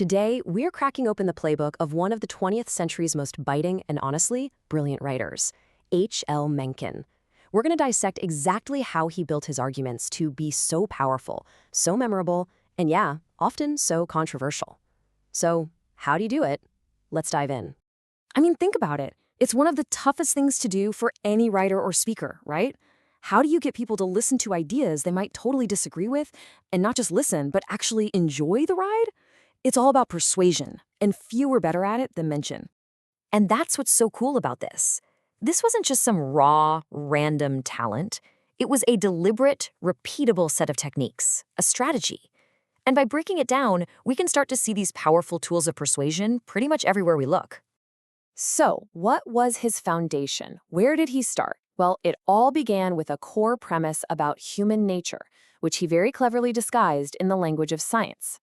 Today, we're cracking open the playbook of one of the 20th century's most biting and honestly brilliant writers, H.L. Mencken. We're going to dissect exactly how he built his arguments to be so powerful, so memorable, and yeah, often so controversial. So, how do you do it? Let's dive in. I mean, think about it. It's one of the toughest things to do for any writer or speaker, right? How do you get people to listen to ideas they might totally disagree with, and not just listen, but actually enjoy the ride? It's all about persuasion, and few are better at it than Mencken. And that's what's so cool about this. This wasn't just some raw, random talent. It was a deliberate, repeatable set of techniques, a strategy. And by breaking it down, we can start to see these powerful tools of persuasion pretty much everywhere we look. So, what was his foundation? Where did he start? Well, it all began with a core premise about human nature, which he very cleverly disguised in the language of science.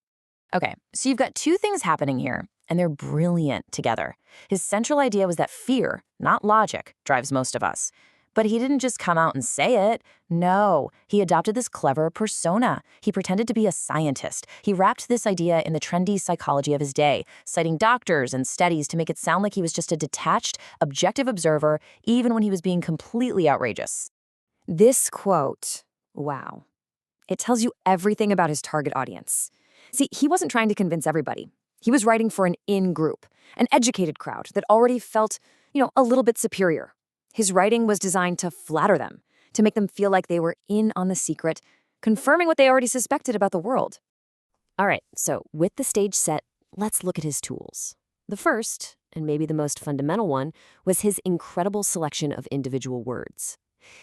Okay, so you've got two things happening here, and they're brilliant together. His central idea was that fear, not logic, drives most of us. But he didn't just come out and say it. No, he adopted this clever persona. He pretended to be a scientist. He wrapped this idea in the trendy psychology of his day, citing doctors and studies to make it sound like he was just a detached, objective observer, even when he was being completely outrageous. This quote, wow, it tells you everything about his target audience. See, he wasn't trying to convince everybody. He was writing for an in-group, an educated crowd that already felt, a little bit superior. His writing was designed to flatter them, to make them feel like they were in on the secret, confirming what they already suspected about the world. All right, so with the stage set, let's look at his tools. The first, and maybe the most fundamental one, was his incredible selection of individual words.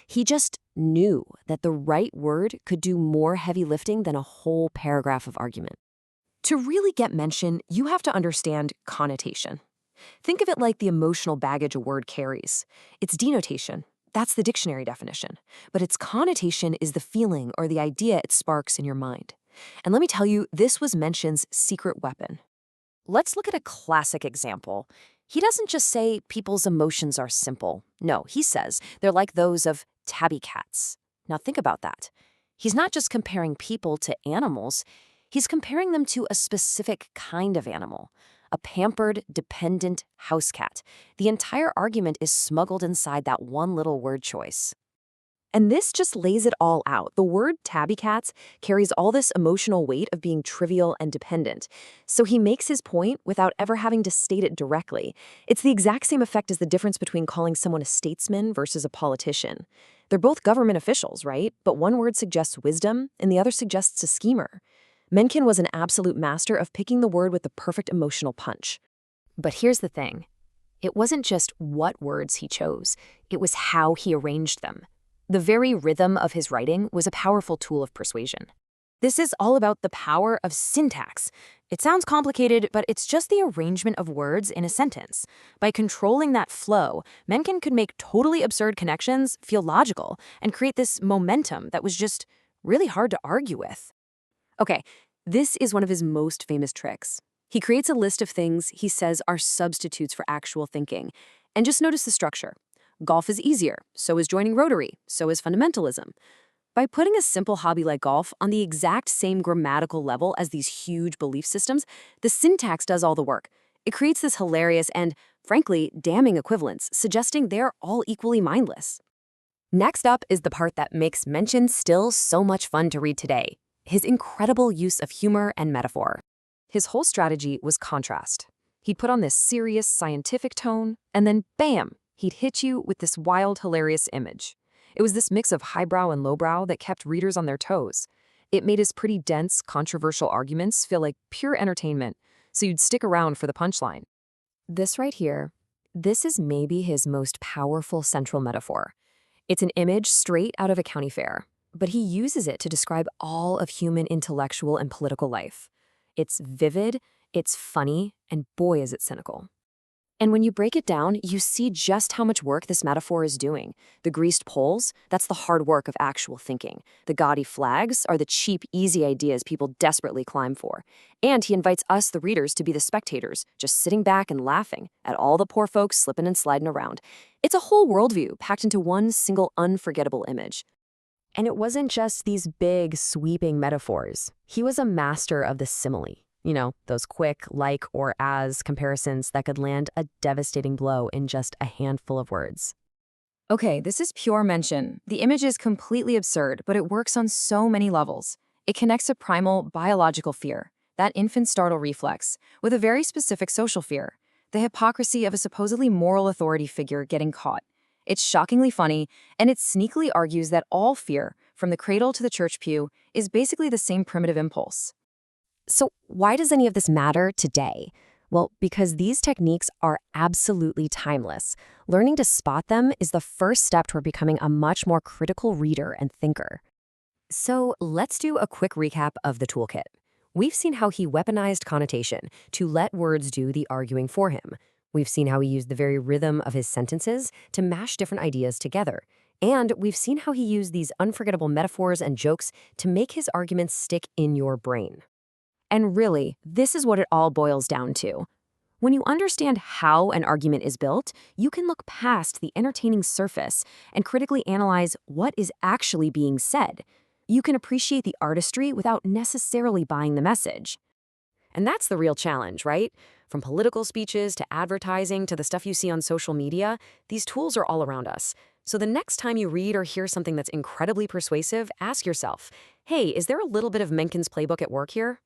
He just knew that the right word could do more heavy lifting than a whole paragraph of argument. To really get Mencken, you have to understand connotation. Think of it like the emotional baggage a word carries. Its denotation, that's the dictionary definition, but its connotation is the feeling or the idea it sparks in your mind. And let me tell you, this was Mencken's secret weapon. Let's look at a classic example. He doesn't just say people's emotions are simple. No, he says they're like those of tabby cats. Now think about that. He's not just comparing people to animals, he's comparing them to a specific kind of animal, a pampered, dependent house cat. The entire argument is smuggled inside that one little word choice. And this just lays it all out. The word tabby cats carries all this emotional weight of being trivial and dependent. So he makes his point without ever having to state it directly. It's the exact same effect as the difference between calling someone a statesman versus a politician. They're both government officials, right? But one word suggests wisdom and the other suggests a schemer. Mencken was an absolute master of picking the word with the perfect emotional punch. But here's the thing. It wasn't just what words he chose. It was how he arranged them. The very rhythm of his writing was a powerful tool of persuasion. This is all about the power of syntax. It sounds complicated, but it's just the arrangement of words in a sentence. By controlling that flow, Mencken could make totally absurd connections feel logical and create this momentum that was just really hard to argue with. Okay, this is one of his most famous tricks. He creates a list of things he says are substitutes for actual thinking. And just notice the structure. Golf is easier, so is joining Rotary, so is fundamentalism. By putting a simple hobby like golf on the exact same grammatical level as these huge belief systems, the syntax does all the work. It creates this hilarious and, frankly, damning equivalence, suggesting they're all equally mindless. Next up is the part that makes Mencken still so much fun to read today. His incredible use of humor and metaphor. His whole strategy was contrast. He'd put on this serious, scientific tone, and then bam, he'd hit you with this wild, hilarious image. It was this mix of highbrow and lowbrow that kept readers on their toes. It made his pretty dense, controversial arguments feel like pure entertainment, so you'd stick around for the punchline. This right here, this is maybe his most powerful central metaphor. It's an image straight out of a county fair, but he uses it to describe all of human intellectual and political life. It's vivid, it's funny, and boy is it cynical. And when you break it down, you see just how much work this metaphor is doing. The greased poles, that's the hard work of actual thinking. The gaudy flags are the cheap, easy ideas people desperately climb for. And he invites us, the readers, to be the spectators, just sitting back and laughing at all the poor folks slipping and sliding around. It's a whole worldview packed into one single unforgettable image. And it wasn't just these big, sweeping metaphors. He was a master of the simile. Those quick like or as comparisons that could land a devastating blow in just a handful of words. Okay, this is pure mention. The image is completely absurd, but it works on so many levels. It connects a primal biological fear, that infant startle reflex, with a very specific social fear, the hypocrisy of a supposedly moral authority figure getting caught. It's shockingly funny, and it sneakily argues that all fear, from the cradle to the church pew, is basically the same primitive impulse. So, why does any of this matter today? Well, because these techniques are absolutely timeless. Learning to spot them is the first step toward becoming a much more critical reader and thinker. So, let's do a quick recap of the toolkit. We've seen how he weaponized connotation to let words do the arguing for him. We've seen how he used the very rhythm of his sentences to mash different ideas together. And we've seen how he used these unforgettable metaphors and jokes to make his arguments stick in your brain. And really, this is what it all boils down to. When you understand how an argument is built, you can look past the entertaining surface and critically analyze what is actually being said. You can appreciate the artistry without necessarily buying the message. And that's the real challenge, right? From political speeches to advertising to the stuff you see on social media, these tools are all around us. So the next time you read or hear something that's incredibly persuasive, ask yourself, hey, is there a little bit of Mencken's playbook at work here?